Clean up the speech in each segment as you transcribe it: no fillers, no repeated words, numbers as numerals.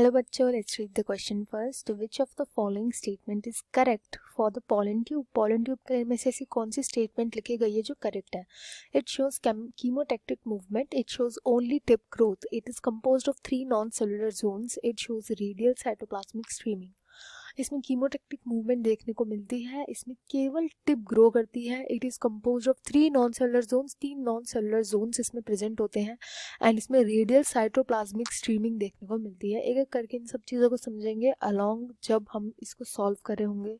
Hello बच्चों, let's read the question first. Which of the following statement is correct for the pollen tube? Pollen tube के में से ऐसी कौन सी statement लिखी गई है जो correct है? It shows chemotactic movement. It shows only tip growth. It is composed of 3 non-cellular zones. It shows radial cytoplasmic streaming. इसमें कीमोटेक्टिक मूवमेंट देखने को मिलती है, इसमें केवल टिप ग्रो करती है. It is composed of 3 non cellular zones, 3 non cellular zones इसमें प्रेजेंट होते हैं एंड इसमें रेडियल साइटोप्लाज्मिक स्ट्रीमिंग देखने को मिलती है. एक एक करके इन सब चीज़ों को समझेंगे अलॉन्ग जब हम इसको सॉल्व कर रहे होंगे.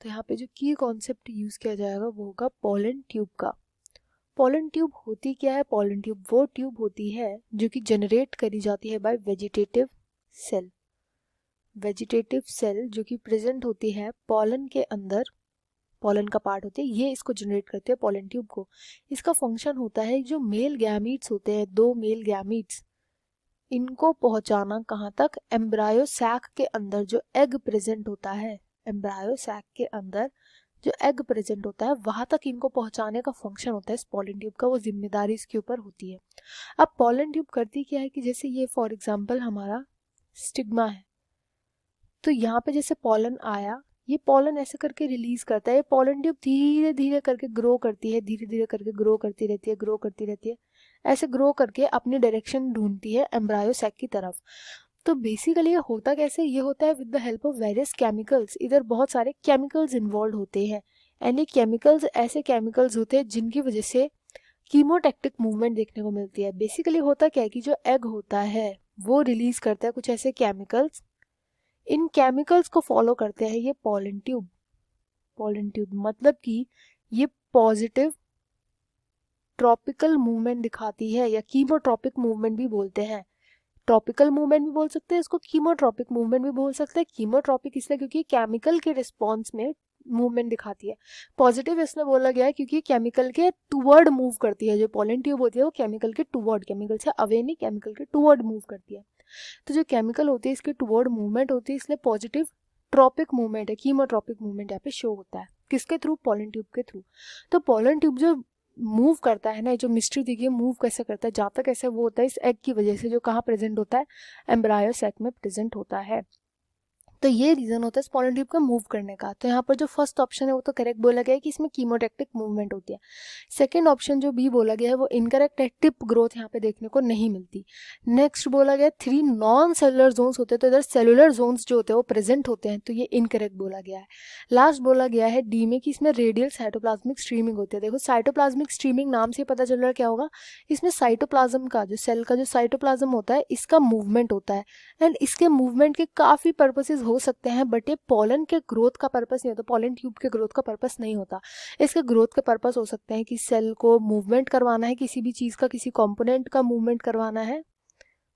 तो यहाँ पे जो की कॉन्सेप्ट यूज़ किया जाएगा वो होगा पोलन ट्यूब का. पोलन ट्यूब होती क्या है? पोलन ट्यूब वो ट्यूब होती है जो कि जनरेट करी जाती है by vegetative cell. Vegetative cell जो कि प्रेजेंट होती है पॉलन के अंदर, पॉलन का पार्ट होती है, ये इसको जनरेट करते हैं पॉलन ट्यूब को. इसका फंक्शन होता है जो मेल गैमीट्स होते हैं, 2 मेल गैमीट्स, इनको पहुंचाना कहाँ तक? एम्ब्रायो सैक के अंदर जो एग प्रेजेंट होता है, एम्ब्रायो सैक के अंदर जो एग प्रेजेंट होता है वहां तक इनको पहुंचाने का फंक्शन होता है इस पॉलन ट्यूब का. वो जिम्मेदारी इसके ऊपर होती है. अब पॉलन ट्यूब करती क्या है कि जैसे ये फॉर एग्जाम्पल हमारा स्टिग्मा है, तो यहाँ पे जैसे पॉलन आया, ये पॉलन ऐसे करके रिलीज करता है. ये पॉलन ट्यूब धीरे धीरे करके ग्रो करती है, धीरे धीरे करके ग्रो करती रहती है, ग्रो करती रहती है, ऐसे ग्रो करके अपनी डायरेक्शन ढूंढती है एम्ब्रायो सैक की तरफ. तो बेसिकली ये होता कैसे? ये होता है with the help of various chemicals. इधर बहुत सारे केमिकल्स इन्वॉल्व होते हैं एंड ये केमिकल्स ऐसे केमिकल्स होते हैं जिनकी वजह से कीमोटैक्टिक मूवमेंट देखने को मिलती है. बेसिकली होता क्या है कि जो एग होता है वो रिलीज करता है कुछ ऐसे केमिकल्स. इन केमिकल्स को फॉलो करते हैं ये पॉलन ट्यूब. पॉलन ट्यूब मतलब कि ये पॉजिटिव ट्रॉपिकल मूवमेंट दिखाती है या कीमोट्रॉपिक मूवमेंट भी बोलते हैं. ट्रॉपिकल मूवमेंट भी बोल सकते हैं इसको, कीमोट्रॉपिक मूवमेंट भी बोल सकते हैं. कीमोट्रॉपिक इसलिए क्योंकि केमिकल के रिस्पॉन्स में मूवमेंट दिखाती है. पॉजिटिव इसलिए बोला गया है क्योंकि केमिकल के टूवर्ड मूव करती है. जो पॉलन ट्यूब होती है वो केमिकल के टूवर्ड, केमिकल से अवे नहीं, केमिकल के टूवर्ड मूव करती है. तो जो केमिकल होती है इसके टुवर्ड मूवमेंट होती है, इसलिए पॉजिटिव ट्रॉपिक मूवमेंट है. कीमोट्रॉपिक मूवमेंट यहाँ पे शो होता है. किसके थ्रू? पॉलन ट्यूब के थ्रू. तो पॉलन ट्यूब जो मूव करता है ना, जो मिस्ट्री देखिए मूव कैसे करता है, जाता कैसे, वो होता है इस एग की वजह से जो कहाँ प्रेजेंट होता है? एम्ब्रायो सैक में प्रेजेंट होता है. तो ये रीजन होता है इस पॉलन ट्यूब का मूव करने का. तो यहाँ पर जो फर्स्ट ऑप्शन है वो तो करेक्ट बोला गया है कि इसमें कीमोटैक्टिक मूवमेंट होती है. सेकंड ऑप्शन जो बी बोला गया है वो इनकरेक्ट है. टिप ग्रोथ यहाँ पे देखने को नहीं मिलती. नेक्स्ट बोला गया 3 नॉन सेलुलर जोन्स होते हैं, तो इधर सेलुलर जोन्स जो होते हैं वो प्रेजेंट होते हैं, तो ये इनकरेक्ट बोला गया है. लास्ट बोला गया है डी में कि इसमें रेडियल साइटोप्लाज्मिक स्ट्रीमिंग होती है. देखो साइटोप्लाज्मिक स्ट्रीमिंग नाम से पता चल रहा है क्या होगा, इसमें साइटोप्लाज्म का जो सेल का जो साइटोप्लाज्म होता है इसका मूवमेंट होता है एंड इसके मूवमेंट के काफ़ी पर्पसेस हो सकते हैं, बट ये पॉलन के ग्रोथ का पर्पस नहीं होता, पॉलन ट्यूब के ग्रोथ का पर्पस नहीं होता. इसके ग्रोथ के पर्पस हो सकते हैं कि सेल को मूवमेंट करवाना है, किसी भी चीज़ का, किसी कंपोनेंट का मूवमेंट करवाना है,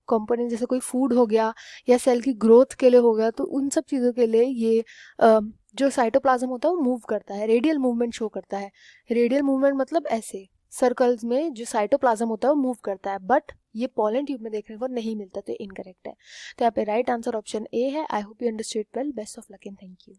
कंपोनेंट जैसे कोई फूड हो गया या सेल की ग्रोथ के लिए हो गया, तो उन सब चीज़ों के लिए ये जो साइटोप्लाज्म होता है वो मूव करता है, रेडियल मूवमेंट शो करता है. रेडियल मूवमेंट मतलब ऐसे सर्कल्स में जो साइटोप्लाज्म होता है वो मूव करता है, बट ये पॉलन ट्यूब में देखने को नहीं मिलता, तो इनकरेक्ट है. तो यहाँ पे राइट आंसर ऑप्शन ए है. I hope you understood well. Best of luck and thank you.